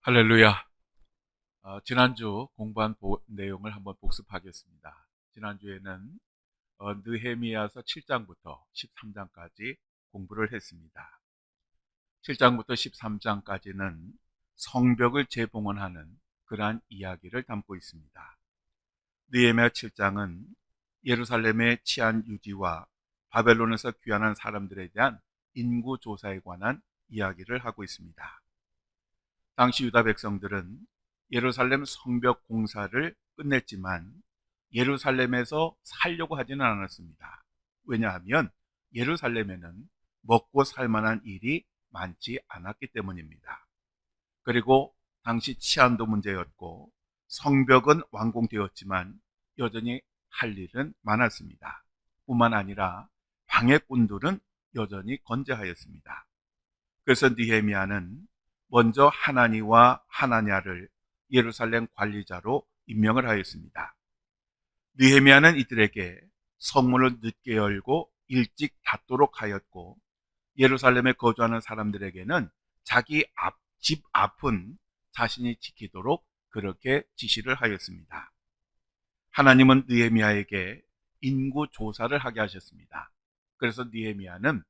할렐루야. 지난주 공부한 내용을 한번 복습하겠습니다. 지난주에는 느헤미야서 7장부터 13장까지 공부를 했습니다. 7장부터 13장까지는 성벽을 재봉헌하는 그러한 이야기를 담고 있습니다. 느헤미야 7장은 예루살렘의 치안 유지와 바벨론에서 귀환한 사람들에 대한 인구 조사에 관한 이야기를 하고 있습니다. 당시 유다 백성들은 예루살렘 성벽 공사를 끝냈지만 예루살렘에서 살려고 하지는 않았습니다. 왜냐하면 예루살렘에는 먹고 살 만한 일이 많지 않았기 때문입니다. 그리고 당시 치안도 문제였고 성벽은 완공되었지만 여전히 할 일은 많았습니다. 뿐만 아니라 방해꾼들은 여전히 건재하였습니다. 그래서 느헤미야는 먼저 하나니와 하나냐를 예루살렘 관리자로 임명을 하였습니다. 느헤미야는 이들에게 성문을 늦게 열고 일찍 닫도록 하였고, 예루살렘에 거주하는 사람들에게는 자기 집 앞은 자신이 지키도록 그렇게 지시를 하였습니다. 하나님은 느헤미야에게 인구 조사를 하게 하셨습니다. 그래서 느헤미야는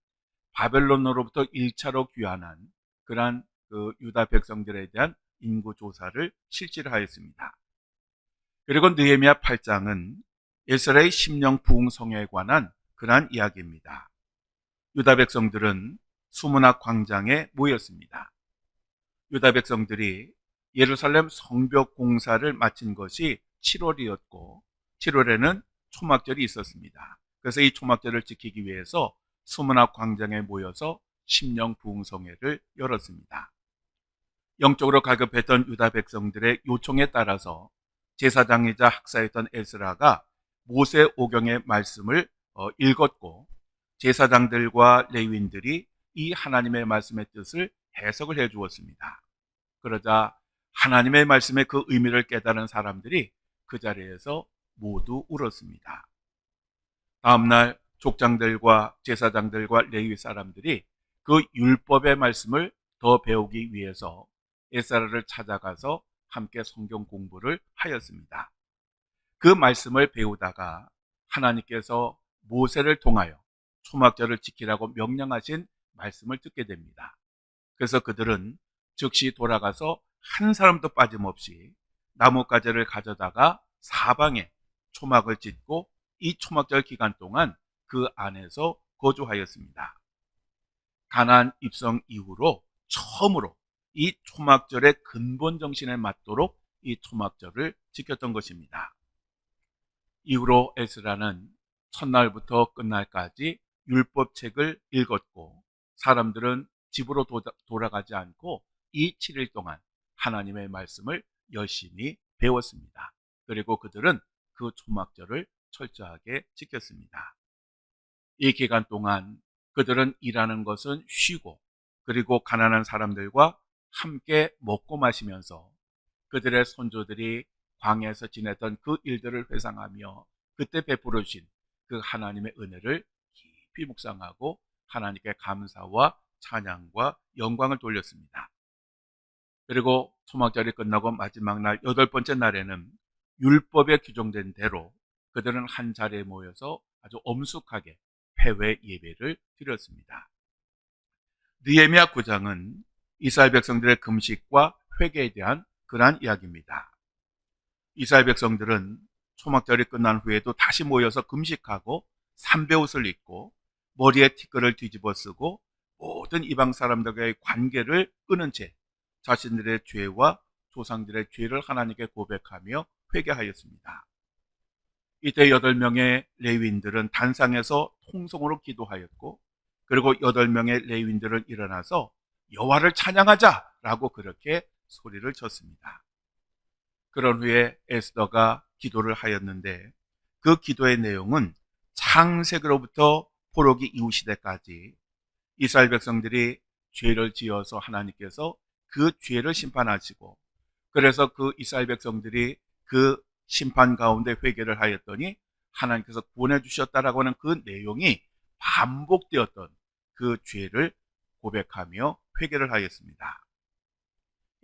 바벨론으로부터 1차로 귀환한 그러한 유다 백성들에 대한 인구 조사를 실시를 하였습니다. 그리고 느헤미야 8장은 에스라의 심령 부흥성에 관한 그러한 이야기입니다. 유다 백성들은 수문학 광장에 모였습니다. 유다 백성들이 예루살렘 성벽 공사를 마친 것이 7월이었고 7월에는 초막절이 있었습니다. 그래서 이 초막절을 지키기 위해서 수문학 광장에 모여서 심령 부흥성회를 열었습니다. 영적으로 갈급했던 유다 백성들의 요청에 따라서 제사장이자 학사였던 에스라가 모세 오경의 말씀을 읽었고, 제사장들과 레위인들이 이 하나님의 말씀의 뜻을 해석을 해 주었습니다. 그러자 하나님의 말씀의 그 의미를 깨달은 사람들이 그 자리에서 모두 울었습니다. 다음날 족장들과 제사장들과 레위 사람들이 그 율법의 말씀을 더 배우기 위해서 에스라를 찾아가서 함께 성경 공부를 하였습니다. 그 말씀을 배우다가 하나님께서 모세를 통하여 초막절을 지키라고 명령하신 말씀을 듣게 됩니다. 그래서 그들은 즉시 돌아가서 한 사람도 빠짐없이 나뭇가지를 가져다가 사방에 초막을 짓고 이 초막절 기간 동안 그 안에서 거주하였습니다. 가나안 입성 이후로 처음으로 이 초막절의 근본 정신에 맞도록 이 초막절을 지켰던 것입니다. 이후로 에스라는 첫날부터 끝날까지 율법책을 읽었고, 사람들은 집으로 돌아가지 않고 이 7일 동안 하나님의 말씀을 열심히 배웠습니다. 그리고 그들은 그 초막절을 철저하게 지켰습니다. 이 기간 동안 그들은 일하는 것은 쉬고, 그리고 가난한 사람들과 함께 먹고 마시면서 그들의 선조들이 광야에서 지냈던 그 일들을 회상하며 그때 베풀어 주신 그 하나님의 은혜를 깊이 묵상하고 하나님께 감사와 찬양과 영광을 돌렸습니다. 그리고 초막절이 끝나고 마지막 날 8번째 날에는 율법에 규정된 대로 그들은 한 자리에 모여서 아주 엄숙하게 회외 예배를 드렸습니다. 느헤미야 9장은 이스라엘 백성들의 금식과 회개에 대한 그러한 이야기입니다. 이스라엘 백성들은 초막절이 끝난 후에도 다시 모여서 금식하고 삼베옷을 입고 머리에 티끌을 뒤집어 쓰고 모든 이방 사람들과의 관계를 끊은 채 자신들의 죄와 조상들의 죄를 하나님께 고백하며 회개하였습니다. 이때 8명의 레위인들은 단상에서 통성으로 기도하였고, 그리고 8명의 레위인들은 일어나서 여호와를 찬양하자라고 그렇게 소리를 쳤습니다. 그런 후에 에스더가 기도를 하였는데, 그 기도의 내용은 창세기로부터 포로기 이후 시대까지 이스라엘 백성들이 죄를 지어서 하나님께서 그 죄를 심판하시고, 그래서 그 이스라엘 백성들이 그 심판 가운데 회개를 하였더니 하나님께서 구원해 주셨다라고 하는 그 내용이 반복되었던 그 죄를 고백하며 회개를 하였습니다.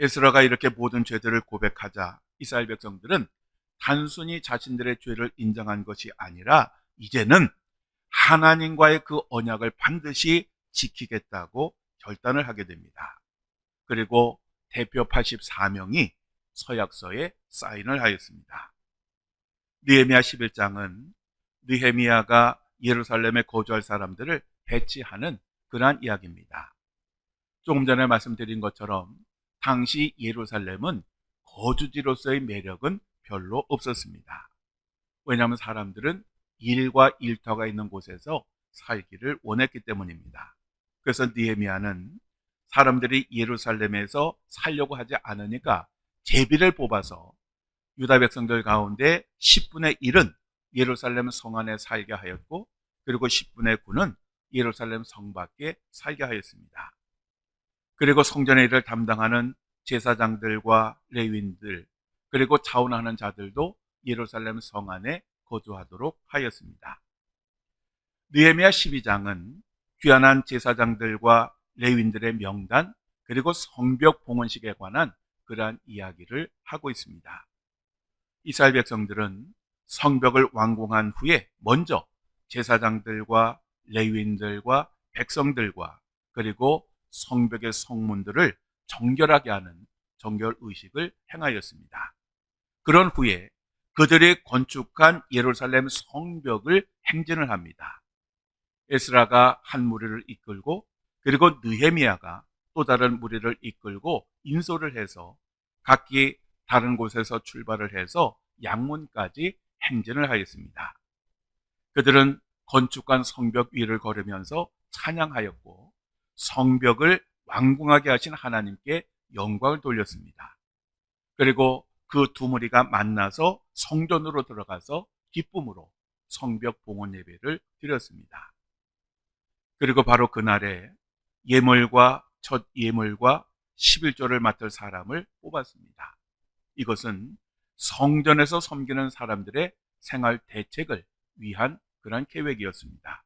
에스라가 이렇게 모든 죄들을 고백하자 이스라엘 백성들은 단순히 자신들의 죄를 인정한 것이 아니라 이제는 하나님과의 그 언약을 반드시 지키겠다고 결단을 하게 됩니다. 그리고 대표 84명이 서약서에 사인을 하였습니다. 느헤미야 11장은 느헤미야가 예루살렘에 거주할 사람들을 배치하는 그러한 이야기입니다. 조금 전에 말씀드린 것처럼 당시 예루살렘은 거주지로서의 매력은 별로 없었습니다. 왜냐하면 사람들은 일과 일터가 있는 곳에서 살기를 원했기 때문입니다. 그래서 느헤미야는 사람들이 예루살렘에서 살려고 하지 않으니까 제비를 뽑아서 유다 백성들 가운데 10분의 1은 예루살렘 성 안에 살게 하였고, 그리고 10분의 9는 예루살렘 성 밖에 살게 하였습니다. 그리고 성전의 일을 담당하는 제사장들과 레위인들, 그리고 자원하는 자들도 예루살렘 성 안에 거주하도록 하였습니다. 느헤미야 12장은 귀환한 제사장들과 레위인들의 명단, 그리고 성벽 봉헌식에 관한 그러한 이야기를 하고 있습니다. 이스라엘 백성들은 성벽을 완공한 후에 먼저 제사장들과 레위인들과 백성들과 그리고 성벽의 성문들을 정결하게 하는 정결 의식을 행하였습니다. 그런 후에 그들이 건축한 예루살렘 성벽을 행진을 합니다. 에스라가 한 무리를 이끌고, 그리고 느헤미야가 또 다른 무리를 이끌고 인솔을 해서 각기 다른 곳에서 출발을 해서 양문까지 행진을 하였습니다. 그들은 건축한 성벽 위를 걸으면서 찬양하였고, 성벽을 완공하게 하신 하나님께 영광을 돌렸습니다. 그리고 그 두 무리가 만나서 성전으로 들어가서 기쁨으로 성벽 봉헌 예배를 드렸습니다. 그리고 바로 그날에 예물과 첫 예물과 11조를 맡을 사람을 뽑았습니다. 이것은 성전에서 섬기는 사람들의 생활 대책을 위한 그런 계획이었습니다.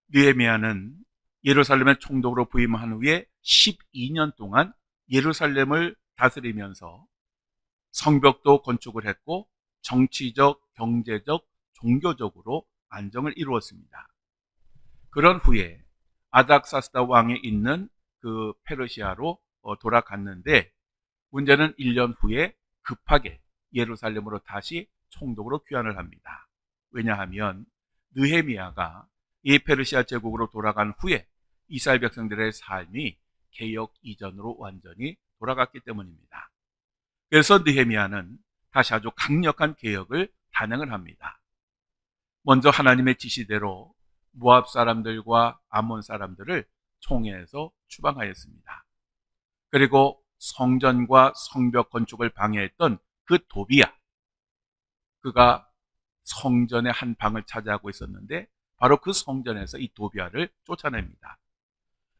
느헤미야는 예루살렘의 총독으로 부임한 후에 12년 동안 예루살렘을 다스리면서 성벽도 건축을 했고, 정치적, 경제적, 종교적으로 안정을 이루었습니다. 그런 후에 아닥사스다 왕이 있는 그 페르시아로 돌아갔는데, 문제는 1년 후에 급하게 예루살렘으로 다시 총독으로 귀환을 합니다. 왜냐하면 느헤미야가 이 페르시아 제국으로 돌아간 후에 이스라엘 백성들의 삶이 개역 이전으로 완전히 돌아갔기 때문입니다. 그래서 느헤미야는 다시 아주 강력한 개혁을 단행을 합니다. 먼저 하나님의 지시대로 모압 사람들과 암몬 사람들을 총회해서 추방하였습니다. 그리고 성전과 성벽 건축을 방해했던 그 도비야, 그가 성전의 한 방을 차지하고 있었는데 바로 그 성전에서 이 도비야를 쫓아냅니다.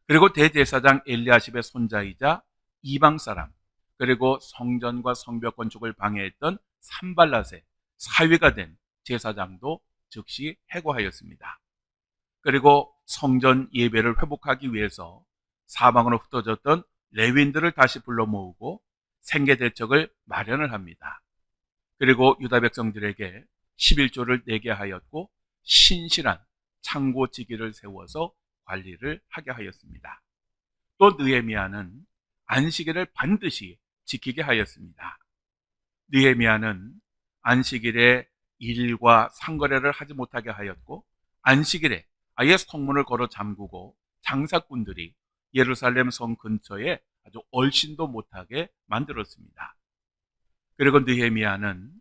그리고 대제사장 엘리야십의 손자이자 이방 사람, 그리고 성전과 성벽 건축을 방해했던 산발랏의 사위가 된 제사장도 즉시 해고하였습니다. 그리고 성전 예배를 회복하기 위해서 사방으로 흩어졌던 레위인들을 다시 불러 모으고 생계 대책을 마련을 합니다. 그리고 유다 백성들에게 11조를 내게 하였고, 신실한 창고지기를 세워서 관리를 하게 하였습니다. 또 느헤미야는 안식일을 반드시 지키게 하였습니다. 느헤미야는 안식일에 일과 상거래를 하지 못하게 하였고, 안식일에 아예 성문을 걸어 잠그고 장사꾼들이 예루살렘 성 근처에 아주 얼씬도 못하게 만들었습니다. 그리고 느헤미야는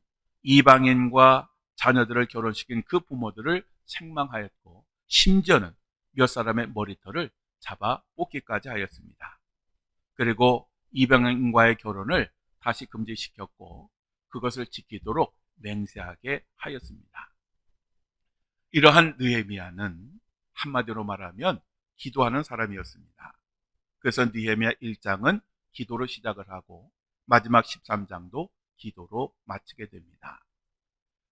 이방인과 자녀들을 결혼시킨 그 부모들을 책망하였고, 심지어는 몇 사람의 머리털을 잡아 뽑기까지 하였습니다. 그리고 이방인과의 결혼을 다시 금지시켰고, 그것을 지키도록 맹세하게 하였습니다. 이러한 느헤미야는 한마디로 말하면 기도하는 사람이었습니다. 그래서 느헤미야 1장은 기도로 시작을 하고 마지막 13장도 기도로 마치게 됩니다.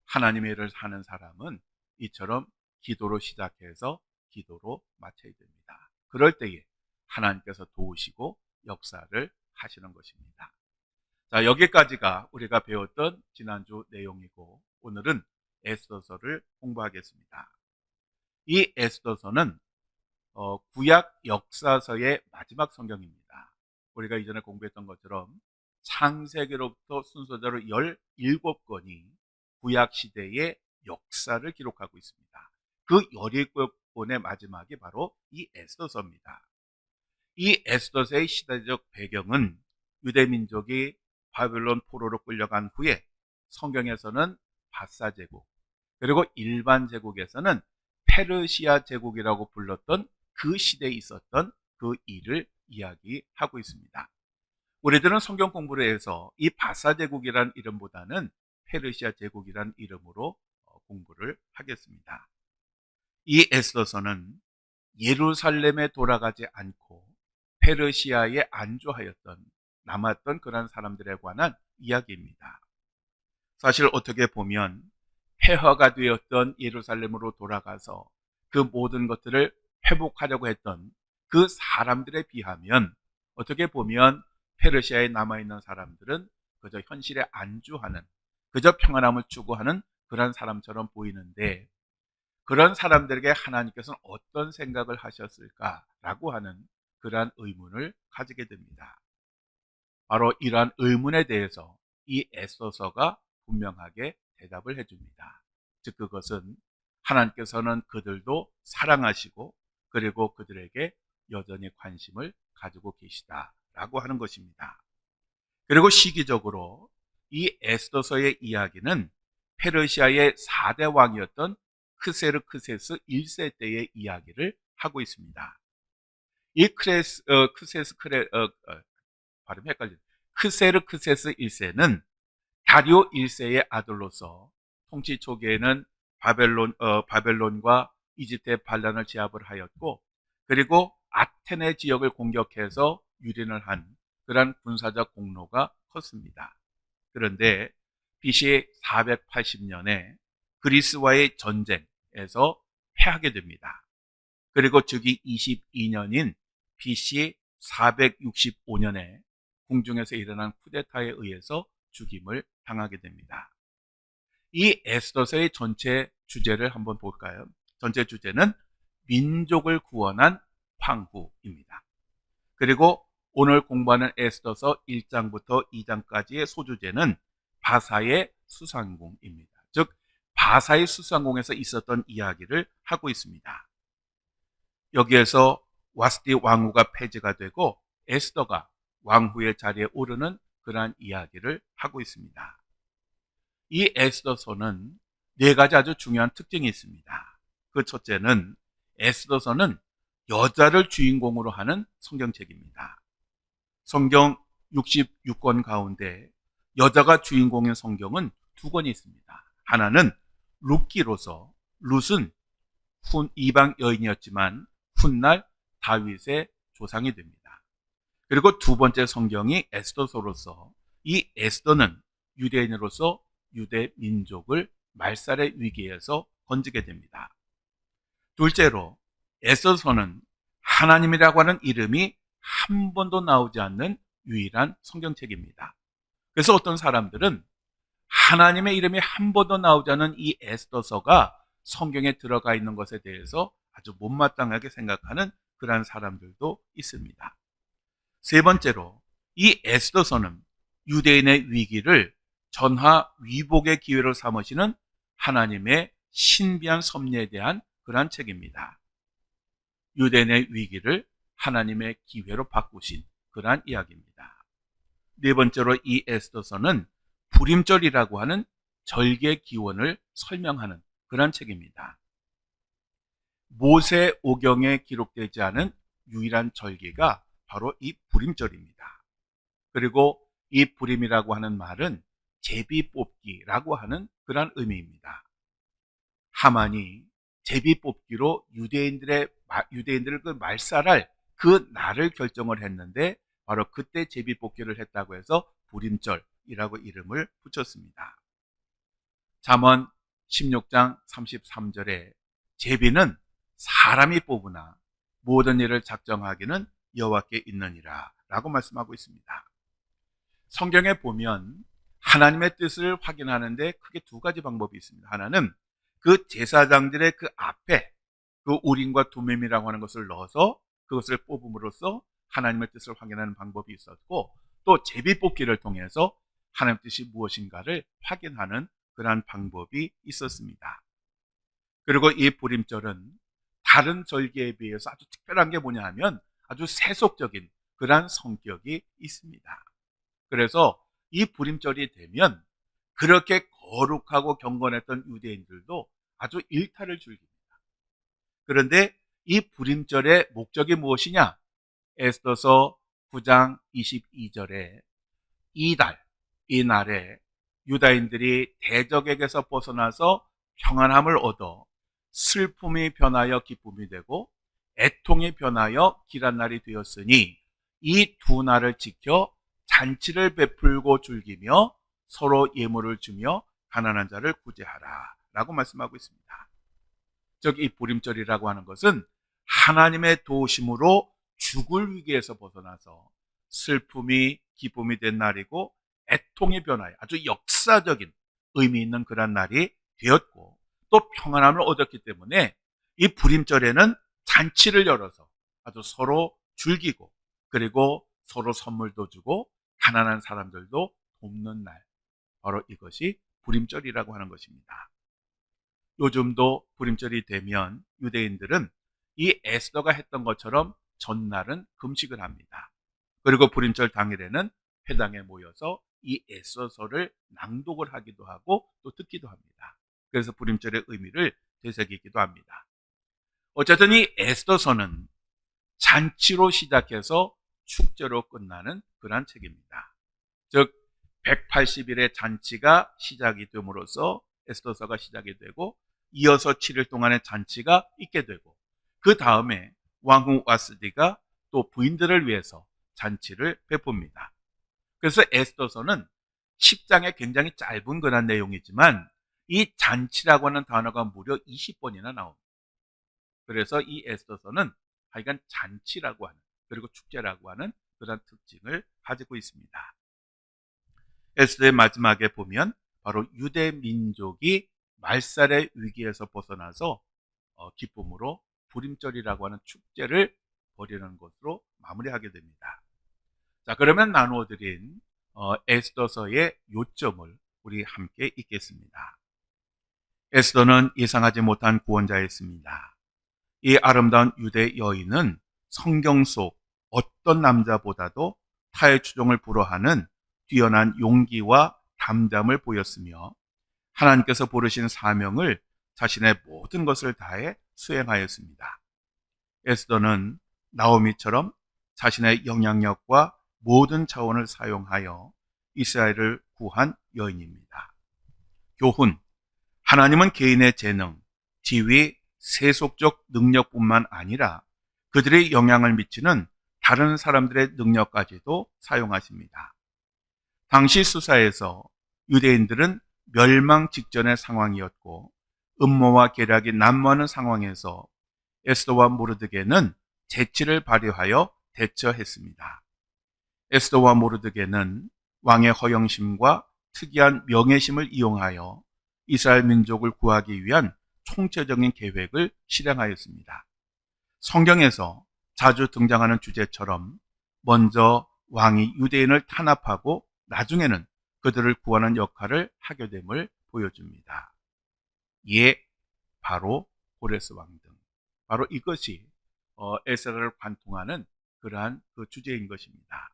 하나님의 일을 하는 사람은 이처럼 기도로 시작해서 기도로 마쳐야 됩니다. 그럴 때에 하나님께서 도우시고 역사를 하시는 것입니다. 자, 여기까지가 우리가 배웠던 지난주 내용이고, 오늘은 에스더서를 공부하겠습니다. 이 에스더서는 구약 역사서의 마지막 성경입니다. 우리가 이전에 공부했던 것처럼 창세기로부터 순서대로 17권이 구약 시대의 역사를 기록하고 있습니다. 그 17권의 마지막이 바로 이 에스더서입니다. 이 에스더서의 시대적 배경은 유대 민족이 바벨론 포로로 끌려간 후에 성경에서는 바사 제국, 그리고 일반 제국에서는 페르시아 제국이라고 불렀던 그 시대에 있었던 그 일을 이야기하고 있습니다. 우리들은 성경 공부를 해서 이 바사 제국이라는 이름보다는 페르시아 제국이라는 이름으로 공부를 하겠습니다. 이 에스더서는 예루살렘에 돌아가지 않고 페르시아에 안주하였던 남았던 그런 사람들에 관한 이야기입니다. 사실 어떻게 보면 폐허가 되었던 예루살렘으로 돌아가서 그 모든 것들을 회복하려고 했던 그 사람들에 비하면 어떻게 보면 페르시아에 남아있는 사람들은 그저 현실에 안주하는, 그저 평안함을 추구하는 그런 사람처럼 보이는데, 그런 사람들에게 하나님께서는 어떤 생각을 하셨을까라고 하는 그러한 의문을 가지게 됩니다. 바로 이러한 의문에 대해서 이 에스더서가 분명하게 대답을 해줍니다. 즉 그것은 하나님께서는 그들도 사랑하시고 그리고 그들에게 여전히 관심을 가지고 계시다라고 하는 것입니다. 그리고 시기적으로 이 에스더서의 이야기는 페르시아의 4대 왕이었던 크세르크세스 1세 때의 이야기를 하고 있습니다. 이 발음이 헷갈리네. 크세르크세스 1세는 다리오 1세의 아들로서 통치 초기에는 바벨론과 이집트의 반란을 제압을 하였고, 그리고 아테네 지역을 공격해서 유린을 한 그러한 군사적 공로가 컸습니다. 그런데 BC 480년에 그리스와의 전쟁에서 패하게 됩니다. 그리고 즉위 22년인 BC 465년에 궁중에서 일어난 쿠데타에 의해서 죽임을 당하게 됩니다. 이 에스더서의 전체 주제를 한번 볼까요? 전체 주제는 민족을 구원한 황후입니다. 그리고 오늘 공부하는 에스더서 1장부터 2장까지의 소주제는 바사의 수상궁입니다. 즉 바사의 수상궁에서 있었던 이야기를 하고 있습니다. 여기에서 와스디 왕후가 폐지가 되고 에스더가 왕후의 자리에 오르는 그러한 이야기를 하고 있습니다. 이 에스더서는 4가지 아주 중요한 특징이 있습니다. 그 첫째는 에스더서는 여자를 주인공으로 하는 성경책입니다. 성경 66권 가운데 여자가 주인공인 성경은 2권이 있습니다. 하나는 룻기로서, 룻은 이방 여인이었지만 훗날 다윗의 조상이 됩니다. 그리고 2번째 성경이 에스더서로서, 이 에스더는 유대인으로서 유대 민족을 말살의 위기에서 건지게 됩니다. 둘째로 에스더서는 하나님이라고 하는 이름이 한 번도 나오지 않는 유일한 성경책입니다. 그래서 어떤 사람들은 하나님의 이름이 한 번도 나오지 않은 이 에스더서가 성경에 들어가 있는 것에 대해서 아주 못마땅하게 생각하는 그러한 사람들도 있습니다. 세 번째로 이 에스더서는 유대인의 위기를 전화위복의 기회로 삼으시는 하나님의 신비한 섭리에 대한 그러한 책입니다. 유대인의 위기를 하나님의 기회로 바꾸신 그러한 이야기입니다. 네 번째로 이 에스더서는 불임절이라고 하는 절개 기원을 설명하는 그러한 책입니다. 모세 오경에 기록되지 않은 유일한 절기가 바로 이 불임절입니다. 그리고 이 불임이라고 하는 말은 제비 뽑기라고 하는 그러한 의미입니다. 하만이 제비 뽑기로 유대인들을 말살할 그 날을 결정을 했는데 바로 그때 제비 뽑기를 했다고 해서 불임절이라고 이름을 붙였습니다. 잠언 16장 33절에 제비는 사람이 뽑으나 모든 일을 작정하기는 여호와께 있느니라 라고 말씀하고 있습니다. 성경에 보면 하나님의 뜻을 확인하는데 크게 두 가지 방법이 있습니다. 하나는 그 제사장들의 그 앞에 그 우림과 두밈이라고 하는 것을 넣어서 그것을 뽑음으로써 하나님의 뜻을 확인하는 방법이 있었고, 또 제비뽑기를 통해서 하나님의 뜻이 무엇인가를 확인하는 그러한 방법이 있었습니다. 그리고 이 부림절은 다른 절기에 비해서 아주 특별한 게 뭐냐 하면 아주 세속적인 그러한 성격이 있습니다. 그래서 이 부림절이 되면 그렇게 거룩하고 경건했던 유대인들도 아주 일탈을 즐깁니다. 그런데 이 부림절의 목적이 무엇이냐? 에스더서 9장 22절에 이 날에 유다인들이 대적에게서 벗어나서 평안함을 얻어 슬픔이 변하여 기쁨이 되고 애통이 변하여 길한 날이 되었으니 이 두 날을 지켜 잔치를 베풀고 즐기며 서로 예물을 주며 가난한 자를 구제하라 라고 말씀하고 있습니다. 즉 이 부림절이라고 하는 것은 하나님의 도우심으로 죽을 위기에서 벗어나서 슬픔이 기쁨이 된 날이고 애통의 변화에 아주 역사적인 의미 있는 그런 날이 되었고, 또 평안함을 얻었기 때문에 이 부림절에는 잔치를 열어서 아주 서로 즐기고, 그리고 서로 선물도 주고 가난한 사람들도 돕는 날, 바로 이것이 부림절이라고 하는 것입니다. 요즘도 부림절이 되면 유대인들은 이 에스더가 했던 것처럼 전날은 금식을 합니다. 그리고 부림절 당일에는 회당에 모여서 이 에스더서를 낭독을 하기도 하고 또 듣기도 합니다. 그래서 부림절의 의미를 되새기기도 합니다. 어쨌든 이 에스더서는 잔치로 시작해서 축제로 끝나는 그러한 책입니다. 즉 180일의 잔치가 시작이 됨으로써 에스더서가 시작이 되고, 이어서 7일 동안의 잔치가 있게 되고, 그 다음에 왕후 와스디가 또 부인들을 위해서 잔치를 베풉니다. 그래서 에스더서는 10장에 굉장히 짧은 그런 내용이지만 이 잔치라고 하는 단어가 무려 20번이나 나옵니다. 그래서 이 에스더서는 하여간 잔치라고 하는, 그리고 축제라고 하는 그런 특징을 가지고 있습니다. 에스더의 마지막에 보면 바로 유대 민족이 말살의 위기에서 벗어나서 기쁨으로 부림절이라고 하는 축제를 벌이는 것으로 마무리하게 됩니다. 자, 그러면 나누어 드린 에스더서의 요점을 우리 함께 읽겠습니다. 에스더는 예상하지 못한 구원자였습니다. 이 아름다운 유대 여인은 성경 속 어떤 남자보다도 타의 추종을 불허하는 뛰어난 용기와 담담을 보였으며, 하나님께서 부르신 사명을 자신의 모든 것을 다해 수행하였습니다. 에스더는 나오미처럼 자신의 영향력과 모든 자원을 사용하여 이스라엘을 구한 여인입니다. 교훈: 하나님은 개인의 재능, 지위, 세속적 능력뿐만 아니라 그들의 영향을 미치는 다른 사람들의 능력까지도 사용하십니다. 당시 수사에서 유대인들은 멸망 직전의 상황이었고, 음모와 계략이 난무하는 상황에서 에스더와 모르드게는 재치를 발휘하여 대처했습니다. 에스더와 모르드게는 왕의 허영심과 특이한 명예심을 이용하여 이스라엘 민족을 구하기 위한 총체적인 계획을 실행하였습니다. 성경에서 자주 등장하는 주제처럼 먼저 왕이 유대인을 탄압하고 나중에는 그들을 구하는 역할을 하게 됨을 보여줍니다. 이에 바로 고레스 왕 등, 바로 이것이 에스더를 관통하는 그러한 그 주제인 것입니다.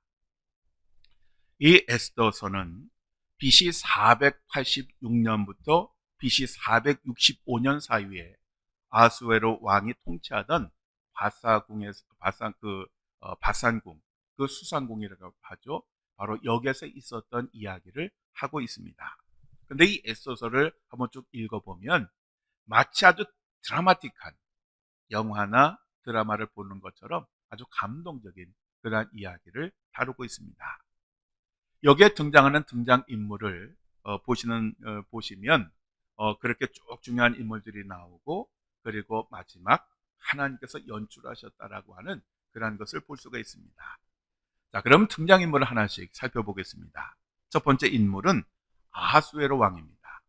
이 에스더서는 BC 486년부터 BC 465년 사이에 아수에로 왕이 통치하던 바산궁, 그 수산궁이라고 하죠. 바로 여기에서 있었던 이야기를 하고 있습니다. 그런데 이 에스더서를 한번 쭉 읽어보면 마치 아주 드라마틱한 영화나 드라마를 보는 것처럼 아주 감동적인 그런 이야기를 다루고 있습니다. 여기에 등장하는 등장인물을 보시면 그렇게 쭉 중요한 인물들이 나오고, 그리고 마지막 하나님께서 연출하셨다라고 하는 그런 것을 볼 수가 있습니다. 자, 그럼 등장인물을 하나씩 살펴보겠습니다. 첫 번째 인물은 아하수에로 왕입니다.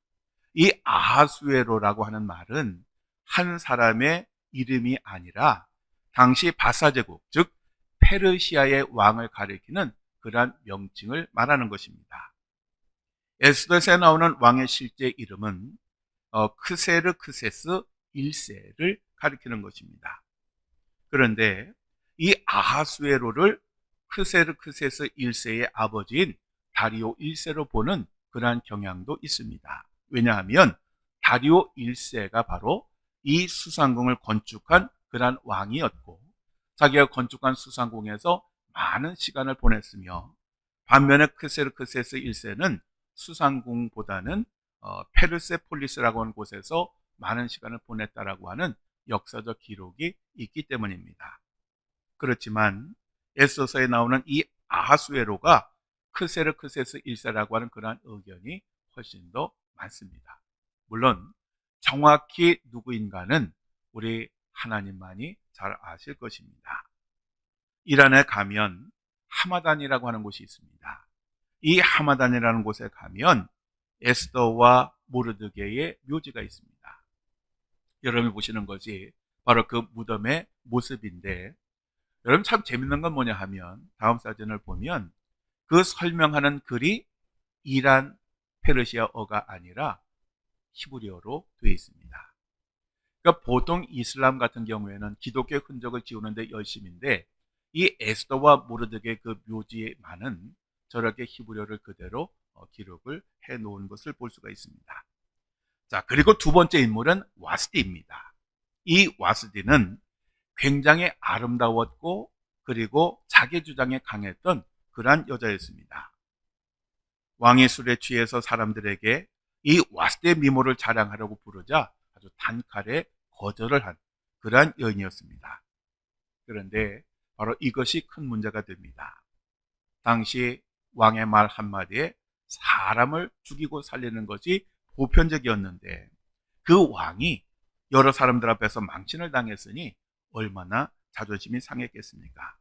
이 아하수에로라고 하는 말은 한 사람의 이름이 아니라 당시 바사제국, 즉 페르시아의 왕을 가리키는 그러한 명칭을 말하는 것입니다. 에스더에 나오는 왕의 실제 이름은 크세르크세스 1세를 가리키는 것입니다. 그런데 이 아하수에로를 크세르크세스 1세의 아버지인 다리오 1세로 보는 그러한 경향도 있습니다. 왜냐하면 다리오 1세가 바로 이 수상궁을 건축한 그러한 왕이었고, 자기가 건축한 수상궁에서 많은 시간을 보냈으며, 반면에 크세르크세스 1세는 수상궁보다는 페르세폴리스라고 하는 곳에서 많은 시간을 보냈다라고 하는 역사적 기록이 있기 때문입니다. 그렇지만 에스더서에 나오는 이 아하수에로가 크세르크세스 1세라고 하는 그러한 의견이 훨씬 더 많습니다. 물론 정확히 누구인가는 우리 하나님만이 잘 아실 것입니다. 이란에 가면 하마단이라고 하는 곳이 있습니다. 이 하마단이라는 곳에 가면 에스더와 모르드게의 묘지가 있습니다. 여러분이 보시는 것이 바로 그 무덤의 모습인데, 여러분 참 재밌는 건 뭐냐 하면 다음 사진을 보면 그 설명하는 글이 이란 페르시아어가 아니라 히브리어로 되어 있습니다. 그러니까 보통 이슬람 같은 경우에는 기독교의 흔적을 지우는데 열심인데, 이 에스더와 모르드게의 그 묘지에만은 저렇게 히브리어를 그대로 기록을 해 놓은 것을 볼 수가 있습니다. 자, 그리고 두 번째 인물은 와스디입니다. 이 와스디는 굉장히 아름다웠고, 그리고 자기 주장에 강했던 그러한 여자였습니다. 왕의 술에 취해서 사람들에게 이 와스디의 미모를 자랑하려고 부르자 아주 단칼에 거절을 한 그러한 여인이었습니다. 그런데 바로 이것이 큰 문제가 됩니다. 당시 왕의 말 한마디에 사람을 죽이고 살리는 것이 보편적이었는데, 그 왕이 여러 사람들 앞에서 망신을 당했으니 얼마나 자존심이 상했겠습니까?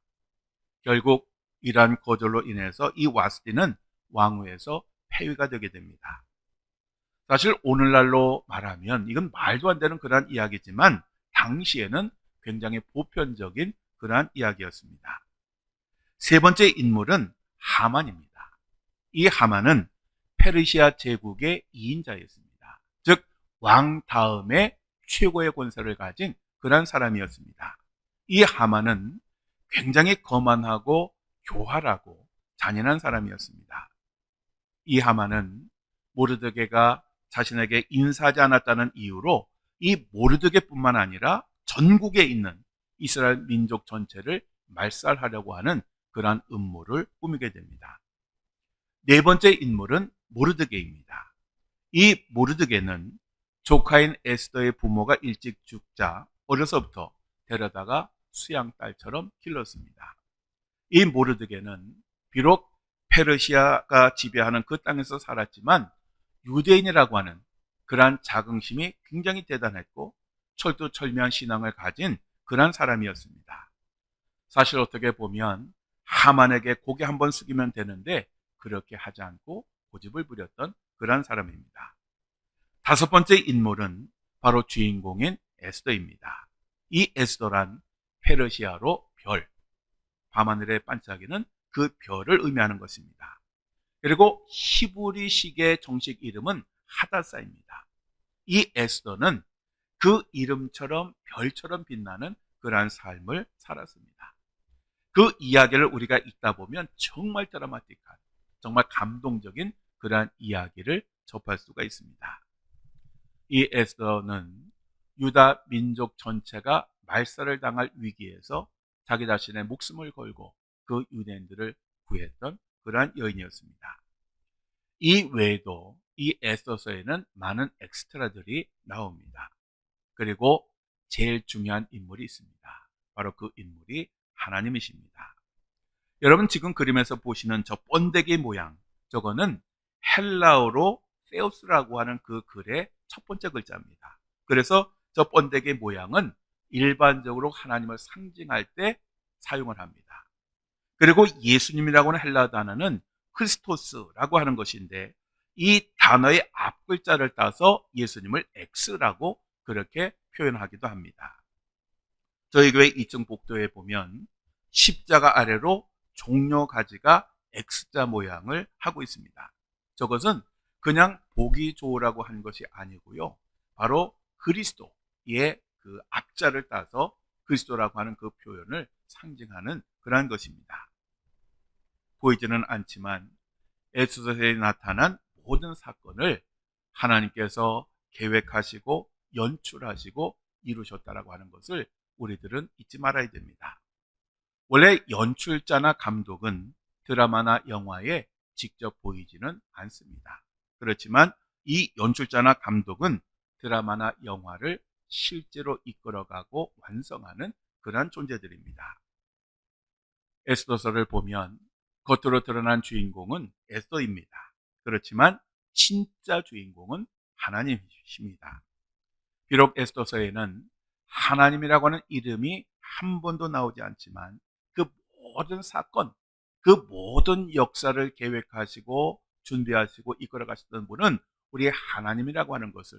결국 이러한 거절로 인해서 이 와스디는 왕위에서 폐위가 되게 됩니다. 사실 오늘날로 말하면 이건 말도 안 되는 그러한 이야기지만, 당시에는 굉장히 보편적인 그러한 이야기였습니다. 세 번째 인물은 하만입니다. 이 하만은 페르시아 제국의 2인자였습니다. 즉 왕 다음에 최고의 권세를 가진 그런 사람이었습니다. 이 하만은 굉장히 거만하고 교활하고 잔인한 사람이었습니다. 이 하만은 모르드게가 자신에게 인사하지 않았다는 이유로 이 모르드게뿐만 아니라 전국에 있는 이스라엘 민족 전체를 말살하려고 하는 그러한 음모를 꾸미게 됩니다. 네 번째 인물은 모르드게입니다. 이 모르드게는 조카인 에스더의 부모가 일찍 죽자 어려서부터 데려다가 수양딸처럼 길렀습니다. 이 모르드게는 비록 페르시아가 지배하는 그 땅에서 살았지만 유대인이라고 하는 그러한 자긍심이 굉장히 대단했고 철두철미한 신앙을 가진 그러한 사람이었습니다. 사실 어떻게 보면 하만에게 고개 한번 숙이면 되는데 그렇게 하지 않고 고집을 부렸던 그러한 사람입니다. 다섯 번째 인물은 바로 주인공인 에스더입니다. 이 에스더란 페르시아로 별, 밤하늘에 반짝이는 그 별을 의미하는 것입니다. 그리고 히브리식의 정식 이름은 하다사입니다. 이 에스더는 그 이름처럼 별처럼 빛나는 그러한 삶을 살았습니다. 그 이야기를 우리가 읽다 보면 정말 드라마틱한, 정말 감동적인 그러한 이야기를 접할 수가 있습니다. 이 에스더는 유다 민족 전체가 말살을 당할 위기에서 자기 자신의 목숨을 걸고 그 유대인들을 구했던 그러한 여인이었습니다. 이 외에도 이 에스더서에는 많은 엑스트라들이 나옵니다. 그리고 제일 중요한 인물이 있습니다. 바로 그 인물이 하나님이십니다. 여러분 지금 그림에서 보시는 저 번데기 모양, 저거는 헬라어로 세우스라고 하는 그 글의 첫 번째 글자입니다. 그래서 저 번데기 모양은 일반적으로 하나님을 상징할 때 사용을 합니다. 그리고 예수님이라고는 헬라 단어는 크리스토스라고 하는 것인데 이 단어의 앞 글자를 따서 예수님을 X라고 그렇게 표현하기도 합니다. 저희 교회 2층 복도에 보면 십자가 아래로 종려 가지가 X자 모양을 하고 있습니다. 저것은 그냥 보기 좋으라고 한 것이 아니고요. 바로 그리스도의 그 앞자를 따서 그리스도라고 하는 그 표현을 상징하는 그러한 것입니다. 보이지는 않지만 에스더서에 나타난 모든 사건을 하나님께서 계획하시고 연출하시고 이루셨다라고 하는 것을 우리들은 잊지 말아야 됩니다. 원래 연출자나 감독은 드라마나 영화에 직접 보이지는 않습니다. 그렇지만 이 연출자나 감독은 드라마나 영화를 실제로 이끌어가고 완성하는 그러한 존재들입니다. 에스더서를 보면 겉으로 드러난 주인공은 에스더입니다. 그렇지만 진짜 주인공은 하나님이십니다. 비록 에스더서에는 하나님이라고 하는 이름이 한 번도 나오지 않지만 그 모든 사건, 그 모든 역사를 계획하시고 준비하시고 이끌어 가시던 분은 우리 하나님이라고 하는 것을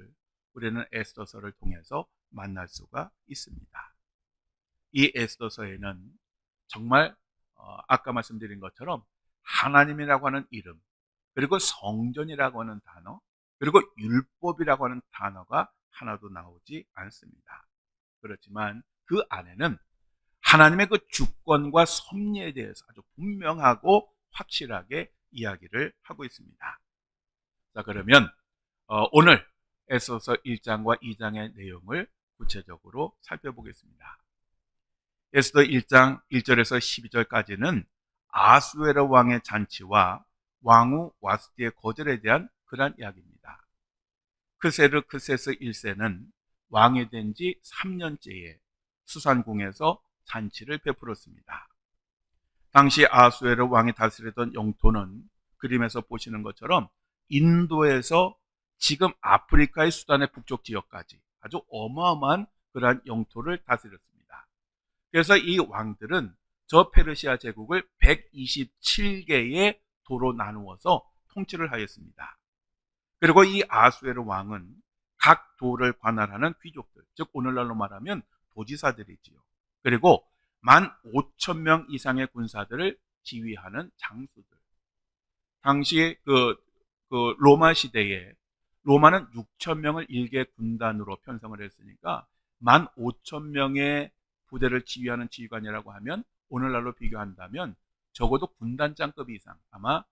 우리는 에스더서를 통해서 만날 수가 있습니다. 이 에스더서에는 정말 아까 말씀드린 것처럼 하나님이라고 하는 이름, 그리고 성전이라고 하는 단어, 그리고 율법이라고 하는 단어가 하나도 나오지 않습니다. 그렇지만 그 안에는 하나님의 그 주권과 섭리에 대해서 아주 분명하고 확실하게 이야기를 하고 있습니다. 자, 그러면 오늘 에스더서 1장과 2장의 내용을 구체적으로 살펴보겠습니다. 에스더 1장 1절에서 12절까지는 아수에로 왕의 잔치와 왕후 와스티의 거절에 대한 그런 이야기입니다. 크세르크세스 1세는 왕이 된 지 3년째에 수산궁에서 잔치를 베풀었습니다. 당시 아수에로 왕이 다스리던 영토는 그림에서 보시는 것처럼 인도에서 지금 아프리카의 수단의 북쪽 지역까지 아주 어마어마한 그러한 영토를 다스렸습니다. 그래서 이 왕들은 저 페르시아 제국을 127개의 도로 나누어서 통치를 하였습니다. 그리고 이 아수에르 왕은 각 도를 관할하는 귀족들, 즉 오늘날로 말하면 도지사들이지요. 그리고 15,000명 이상의 군사들을 지휘하는 장수들. 당시 그 로마 시대에 로마는 6,000명을 일개 군단으로 편성을 했으니까 15,000명의 부대를 지휘하는 지휘관이라고 하면 오늘날로 비교한다면 적어도 군단장급 이상 아마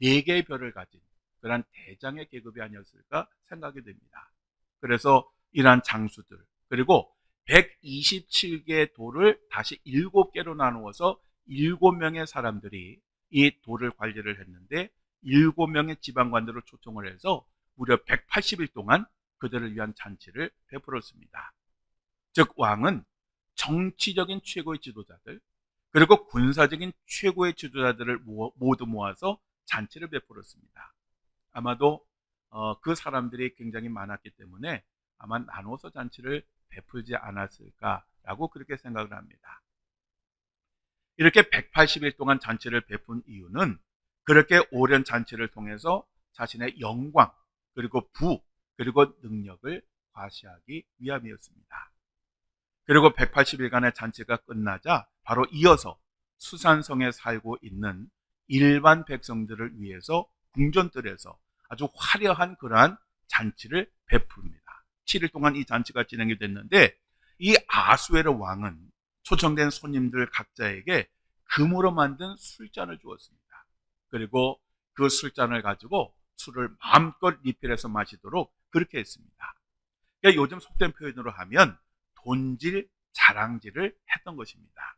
4개의 별을 가진 그런 대장의 계급이 아니었을까 생각이 됩니다. 그래서 이러한 장수들 그리고 127개의 도를 다시 7개로 나누어서 7명의 사람들이 이 도를 관리를 했는데 7명의 지방관들을 초청을 해서 무려 180일 동안 그들을 위한 잔치를 베풀었습니다. 즉 왕은 정치적인 최고의 지도자들 그리고 군사적인 최고의 지도자들을 모두 모아서 잔치를 베풀었습니다. 아마도 그 사람들이 굉장히 많았기 때문에 아마 나눠서 잔치를 베풀지 않았을까라고 그렇게 생각을 합니다. 이렇게 180일 동안 잔치를 베푼 이유는 그렇게 오랜 잔치를 통해서 자신의 영광 그리고 부 그리고 능력을 과시하기 위함이었습니다. 그리고 180일간의 잔치가 끝나자 바로 이어서 수산성에 살고 있는 일반 백성들을 위해서 궁전들에서 아주 화려한 그러한 잔치를 베풉니다. 7일 동안 이 잔치가 진행이 됐는데 이 아수에르 왕은 초청된 손님들 각자에게 금으로 만든 술잔을 주었습니다. 그리고 그 술잔을 가지고 술을 마음껏 리필해서 마시도록 그렇게 했습니다. 그러니까 요즘 속된 표현으로 하면 돈질, 자랑질을 했던 것입니다.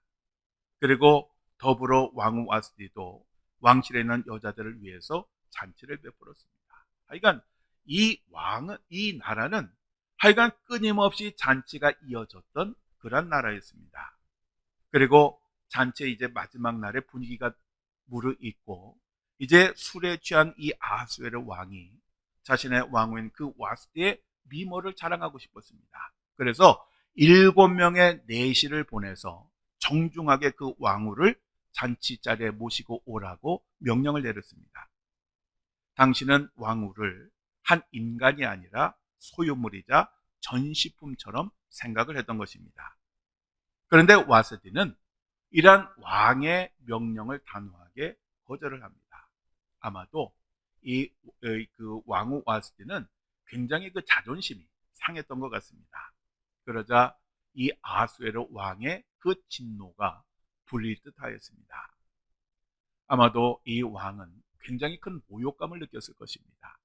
그리고 더불어 왕후 와스티도 왕실에 있는 여자들을 위해서 잔치를 베풀었습니다. 하여간 이 나라는 하여간 끊임없이 잔치가 이어졌던 그런 나라였습니다. 그리고 잔치의 이제 마지막 날에 분위기가 무르익고 이제 술에 취한 이 아수에르 왕이 자신의 왕후인 그 와스티의 미모를 자랑하고 싶었습니다. 그래서 7명의 내시를 보내서 정중하게 그 왕후를 잔치 자리에 모시고 오라고 명령을 내렸습니다. 당신은 왕후를 한 인간이 아니라 소유물이자 전시품처럼 생각을 했던 것입니다. 그런데 와스디는 이러한 왕의 명령을 단호하게 거절을 합니다. 아마도 그 왕후 와스디는 굉장히 그 자존심이 상했던 것 같습니다. 그러자 이 아하수에로 왕의 그 진노가 불릴 듯하였습니다. 아마도 이 왕은 굉장히 큰 모욕감을 느꼈을 것입니다.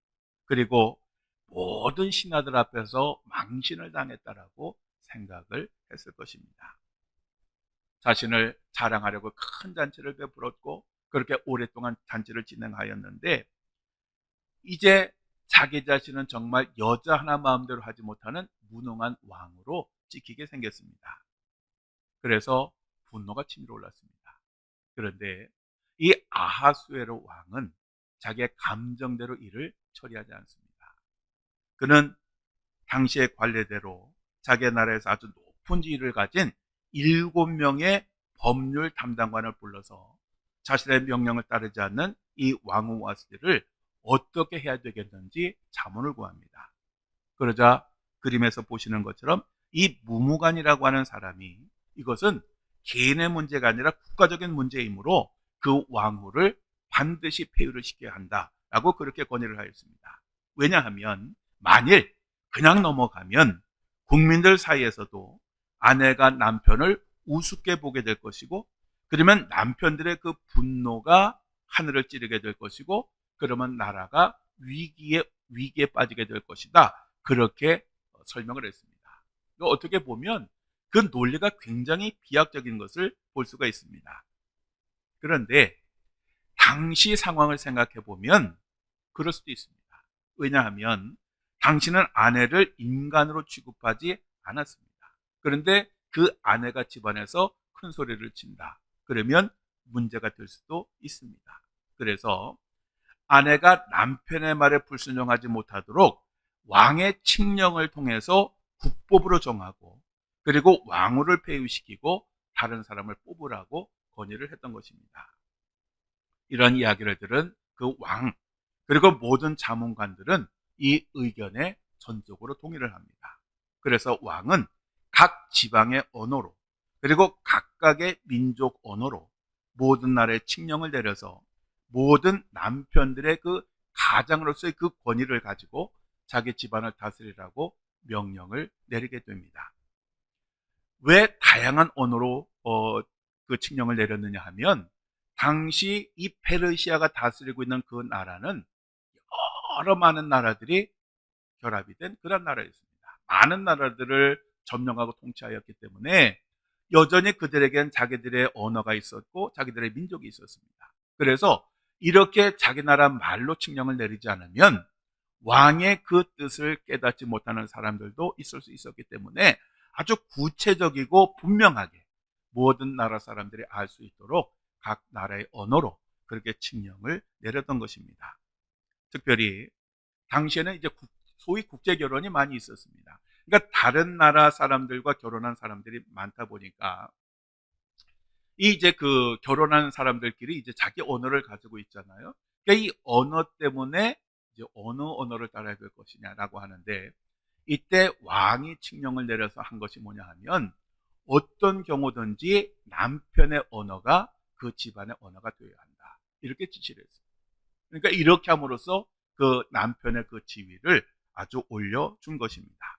그리고 모든 신하들 앞에서 망신을 당했다라고 생각을 했을 것입니다. 자신을 자랑하려고 큰 잔치를 베풀었고 그렇게 오랫동안 잔치를 진행하였는데 이제 자기 자신은 정말 여자 하나 마음대로 하지 못하는 무능한 왕으로 찍히게 생겼습니다. 그래서 분노가 치밀어 올랐습니다. 그런데 이 아하수에로 왕은 자기의 감정대로 일을 처리하지 않습니다. 그는 당시의 관례대로 자기 나라에서 아주 높은 지위를 가진 7명의 법률 담당관을 불러서 자신의 명령을 따르지 않는 이 왕후 와스디를 어떻게 해야 되겠는지 자문을 구합니다. 그러자 그림에서 보시는 것처럼 이 무무관이라고 하는 사람이 이것은 개인의 문제가 아니라 국가적인 문제이므로 그 왕후를 반드시 폐위를 시켜야 한다라고 그렇게 건의를 하였습니다. 왜냐하면 만일 그냥 넘어가면 국민들 사이에서도 아내가 남편을 우습게 보게 될 것이고 그러면 남편들의 그 분노가 하늘을 찌르게 될 것이고 그러면 나라가 위기에 빠지게 될 것이다. 그렇게 설명을 했습니다. 어떻게 보면 그 논리가 굉장히 비약적인 것을 볼 수가 있습니다. 그런데 당시 상황을 생각해 보면 그럴 수도 있습니다. 왜냐하면 당신은 아내를 인간으로 취급하지 않았습니다. 그런데 그 아내가 집안에서 큰 소리를 친다. 그러면 문제가 될 수도 있습니다. 그래서 아내가 남편의 말에 불순종하지 못하도록 왕의 칙령을 통해서 국법으로 정하고 그리고 왕후를 폐위시키고 다른 사람을 뽑으라고 건의를 했던 것입니다. 이런 이야기를 들은 그 왕 그리고 모든 자문관들은 이 의견에 전적으로 동의를 합니다. 그래서 왕은 각 지방의 언어로 그리고 각각의 민족 언어로 모든 나라의 칙령을 내려서 모든 남편들의 그 가장으로서의 그 권위를 가지고 자기 집안을 다스리라고 명령을 내리게 됩니다. 왜 다양한 언어로 그 칙령을 내렸느냐 하면 당시 이 페르시아가 다스리고 있는 그 나라는 여러 많은 나라들이 결합이 된 그런 나라였습니다. 많은 나라들을 점령하고 통치하였기 때문에 여전히 그들에겐 자기들의 언어가 있었고 자기들의 민족이 있었습니다. 그래서 이렇게 자기 나라 말로 칙령을 내리지 않으면 왕의 그 뜻을 깨닫지 못하는 사람들도 있을 수 있었기 때문에 아주 구체적이고 분명하게 모든 나라 사람들이 알 수 있도록 각 나라의 언어로 그렇게 칙령을 내렸던 것입니다. 특별히 당시에는 이제 소위 국제 결혼이 많이 있었습니다. 그러니까 다른 나라 사람들과 결혼한 사람들이 많다 보니까 이제 그 결혼한 사람들끼리 이제 자기 언어를 가지고 있잖아요. 그러니까 이 언어 때문에 이제 어느 언어를 따라야 될 것이냐라고 하는데 이때 왕이 칙령을 내려서 한 것이 뭐냐 하면 어떤 경우든지 남편의 언어가 그 집안의 언어가 되어야 한다. 이렇게 지시를 했어요. 그러니까 이렇게 함으로써 그 남편의 그 지위를 아주 올려준 것입니다.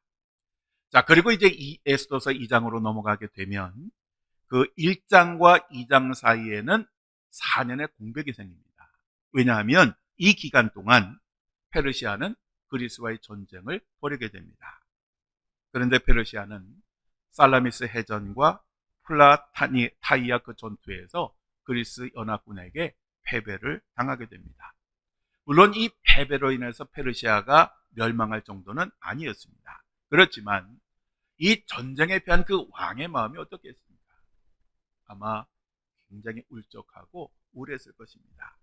자, 그리고 이제 이 에스더서 2장으로 넘어가게 되면 그 1장과 2장 사이에는 4년의 공백이 생깁니다. 왜냐하면 이 기간 동안 페르시아는 그리스와의 전쟁을 벌이게 됩니다. 그런데 페르시아는 살라미스 해전과 플라타이아 그 전투에서 그리스 연합군에게 패배를 당하게 됩니다. 물론 이 패배로 인해서 페르시아가 멸망할 정도는 아니었습니다. 그렇지만 이 전쟁에 대한 그 왕의 마음이 어떻겠습니까? 아마 굉장히 울적하고 우울했을 것입니다.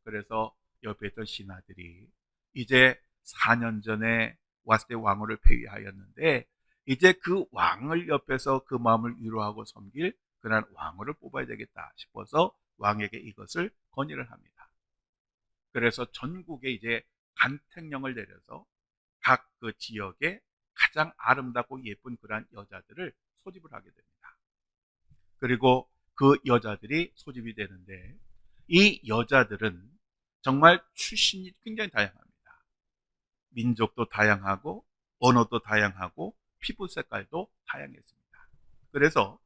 그래서 옆에 있던 신하들이 이제 4년 전에 와스데 왕후를 폐위하였는데 이제 그 왕을 옆에서 그 마음을 위로하고 섬길 그런 왕후를 뽑아야 되겠다 싶어서 왕에게 이것을 건의를 합니다. 그래서 전국에 이제 간택령을 내려서 각 그 지역에 가장 아름답고 예쁜 그러한 여자들을 소집을 하게 됩니다. 그리고 그 여자들이 소집이 되는데 이 여자들은 정말 출신이 굉장히 다양합니다. 민족도 다양하고 언어도 다양하고 피부 색깔도 다양했습니다. 그래서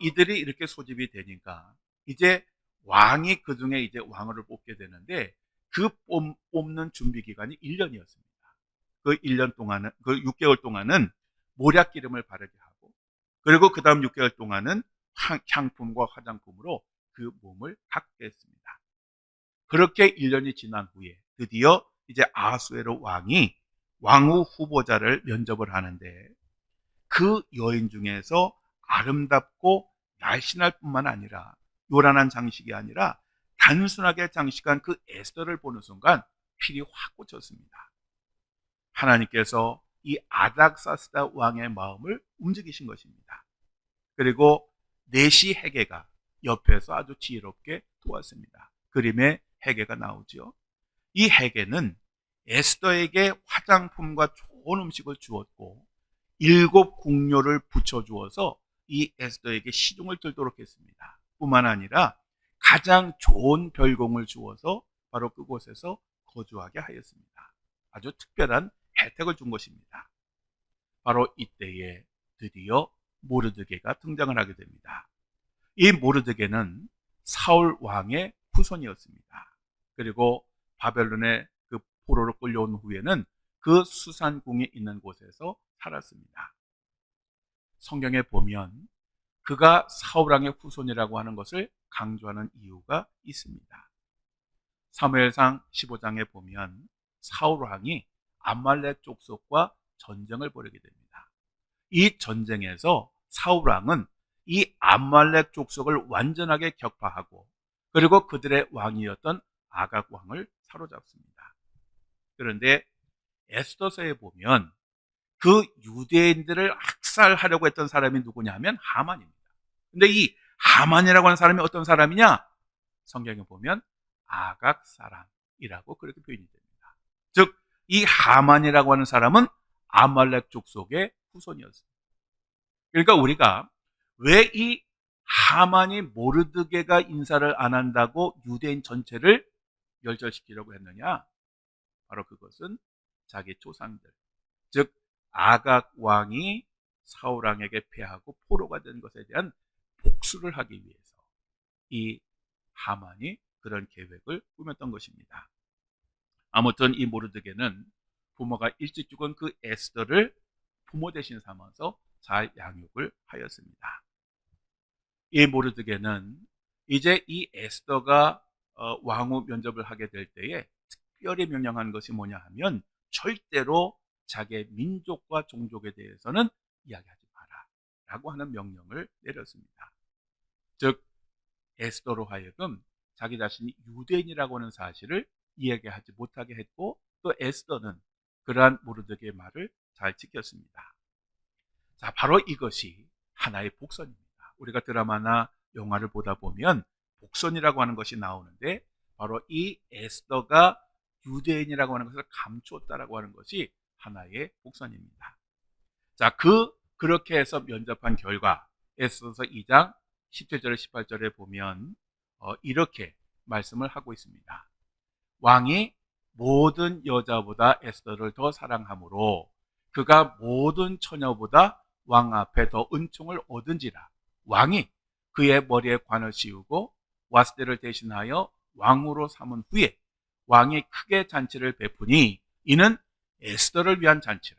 이들이 이렇게 소집이 되니까 이제 왕이 그 중에 이제 왕을 뽑게 되는데 그 뽑는 준비 기간이 1년이었습니다. 그 1년 동안은 그 6개월 동안은 모략 기름을 바르게 하고 그리고 그 다음 6개월 동안은 향품과 화장품으로 그 몸을 닦게 했습니다. 그렇게 1년이 지난 후에 드디어 이제 아하수에로 왕이 왕후 후보자를 면접을 하는데 그 여인 중에서 아름답고 날씬할 뿐만 아니라 요란한 장식이 아니라 단순하게 장식한 그 에스더를 보는 순간 필이 확 꽂혔습니다. 하나님께서 이 아닥사스다 왕의 마음을 움직이신 것입니다. 그리고 내시 헤게가 옆에서 아주 지혜롭게 도왔습니다. 그림에 헤게가 나오죠. 이 헤게는 에스더에게 화장품과 좋은 음식을 주었고 7 궁료를 붙여주어서 이 에스더에게 시중을 들도록 했습니다. 뿐만 아니라 가장 좋은 별공을 주어서 바로 그곳에서 거주하게 하였습니다. 아주 특별한 혜택을 준 것입니다. 바로 이때에 드디어 모르드게가 등장을 하게 됩니다. 이 모르드게는 사울 왕의 후손이었습니다. 그리고 바벨론의 그 포로로 끌려온 후에는 그 수산궁이 있는 곳에서 살았습니다. 성경에 보면 그가 사울 왕의 후손이라고 하는 것을 강조하는 이유가 있습니다. 사무엘상 15장에 보면 사울 왕이 암말렉 족속과 전쟁을 벌이게 됩니다. 이 전쟁에서 사울 왕은 이 암말렉 족속을 완전하게 격파하고 그리고 그들의 왕이었던 아각 왕을 사로잡습니다. 그런데 에스더서에 보면 그 유대인들을 학살하려고 했던 사람이 누구냐 하면 하만입니다. 근데 이 하만이라고 하는 사람이 어떤 사람이냐? 성경에 보면 아각 사람이라고 그렇게 표현이 됩니다. 즉 이 하만이라고 하는 사람은 아말렉 족속의 후손이었습니다. 그러니까 우리가 왜 이 하만이 모르드게가 인사를 안 한다고 유대인 전체를 멸절시키려고 했느냐? 바로 그것은 자기 조상들, 즉 아각 왕이 사울 왕에게 패하고 포로가 된 것에 대한 복수를 하기 위해서 이 하만이 그런 계획을 꾸몄던 것입니다. 아무튼 이 모르드게는 부모가 일찍 죽은 그 에스더를 부모 대신 삼아서 잘 양육을 하였습니다. 이 모르드게는 이제 이 에스더가 왕후 면접을 하게 될 때에 특별히 명령한 것이 뭐냐 하면 절대로 자기의 민족과 종족에 대해서는 이야기하지 마라 라고 하는 명령을 내렸습니다. 즉 에스더로 하여금 자기 자신이 유대인이라고 하는 사실을 이야기하지 못하게 했고 또 에스더는 그러한 모르드게의 말을 잘 지켰습니다. 자, 바로 이것이 하나의 복선입니다. 우리가 드라마나 영화를 보다 보면 복선이라고 하는 것이 나오는데 바로 이 에스더가 유대인이라고 하는 것을 감추었다라고 하는 것이 하나의 복선입니다. 자, 그렇게 해서 면접한 결과 에스더서 2장 17절 18절에 보면 이렇게 말씀을 하고 있습니다. 왕이 모든 여자보다 에스더를 더 사랑하므로 그가 모든 처녀보다 왕 앞에 더 은총을 얻은지라. 왕이 그의 머리에 관을 씌우고 와스대를 대신하여 왕으로 삼은 후에 왕이 크게 잔치를 베푸니 이는 에스더를 위한 잔치라.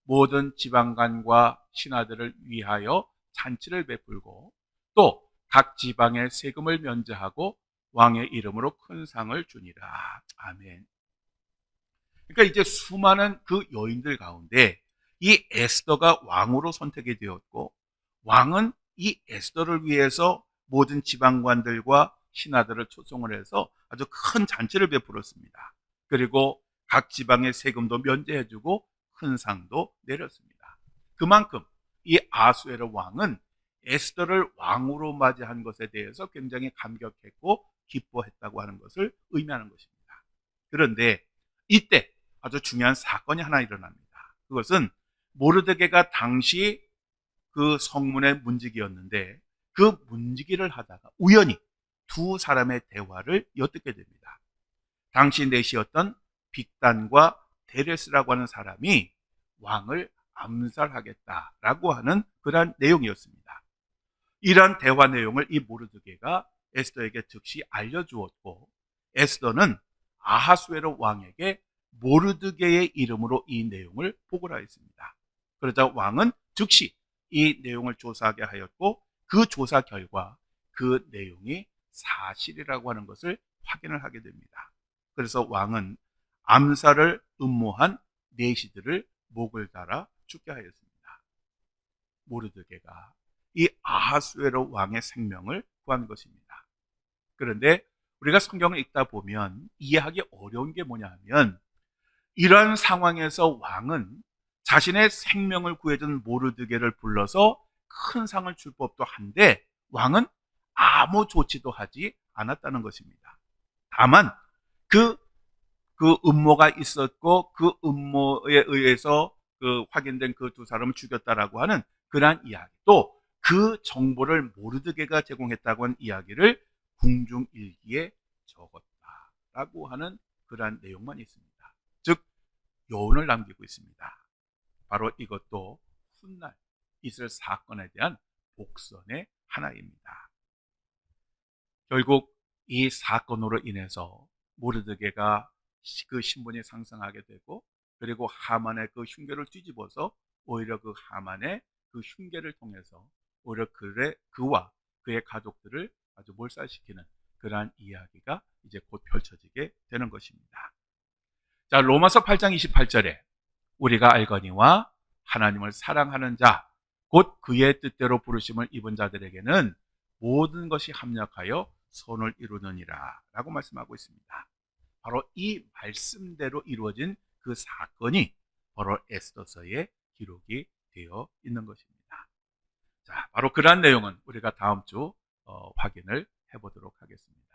모든 지방관과 신하들을 위하여 잔치를 베풀고 또 각 지방의 세금을 면제하고 왕의 이름으로 큰 상을 주니라. 아멘. 그러니까 이제 수많은 그 여인들 가운데 이 에스더가 왕으로 선택이 되었고 왕은 이 에스더를 위해서 모든 지방관들과 신하들을 초청을 해서 아주 큰 잔치를 베풀었습니다. 그리고 각 지방의 세금도 면제해주고 큰 상도 내렸습니다. 그만큼 이 아하수에로 왕은 에스더를 왕으로 맞이한 것에 대해서 굉장히 감격했고 기뻐했다고 하는 것을 의미하는 것입니다. 그런데 이때 아주 중요한 사건이 하나 일어납니다. 그것은 모르드게가 당시 그 성문의 문지기였는데 그 문지기를 하다가 우연히 두 사람의 대화를 엿듣게 됩니다. 당시 내시였던 빅단과 데레스라고 하는 사람이 왕을 암살하겠다라고 하는 그러한 내용이었습니다. 이러한 대화 내용을 이 모르드게가 에스더에게 즉시 알려주었고, 에스더는 아하수에로 왕에게 모르드게의 이름으로 이 내용을 보고를 하였습니다. 그러자 왕은 즉시 이 내용을 조사하게 하였고, 그 조사 결과 그 내용이 사실이라고 하는 것을 확인을 하게 됩니다. 그래서 왕은 암살을 음모한 내시들을 목을 달아 죽게 하였습니다. 모르드게가 이 아하수에로 왕의 생명을 구한 것입니다. 그런데 우리가 성경을 읽다 보면 이해하기 어려운 게 뭐냐 하면, 이러한 상황에서 왕은 자신의 생명을 구해준 모르드게를 불러서 큰 상을 줄 법도 한데 왕은 아무 조치도 하지 않았다는 것입니다. 다만 그 음모가 있었고 그 음모에 의해서 확인된 그 두 사람을 죽였다라고 하는 그러한 이야기, 또 그 정보를 모르드게가 제공했다고 하는 이야기를 궁중일기에 적었다라고 하는 그러한 내용만 있습니다. 즉 여운을 남기고 있습니다. 바로 이것도 훗날 있을 사건에 대한 복선의 하나입니다. 결국 이 사건으로 인해서 모르드게가 그 신분이 상승하게 되고, 그리고 하만의 그 흉계를 뒤집어서 오히려 그 하만의 그 흉계를 통해서 오히려 그와 그의 가족들을 아주 몰살시키는 그러한 이야기가 이제 곧 펼쳐지게 되는 것입니다. 자, 로마서 8장 28절에 우리가 알거니와 하나님을 사랑하는 자, 곧 그의 뜻대로 부르심을 입은 자들에게는 모든 것이 합력하여 선을 이루느니라 라고 말씀하고 있습니다. 바로 이 말씀대로 이루어진 그 사건이 바로 에스더서에 기록이 되어 있는 것입니다. 자, 바로 그러한 내용은 우리가 다음 주 확인을 해보도록 하겠습니다.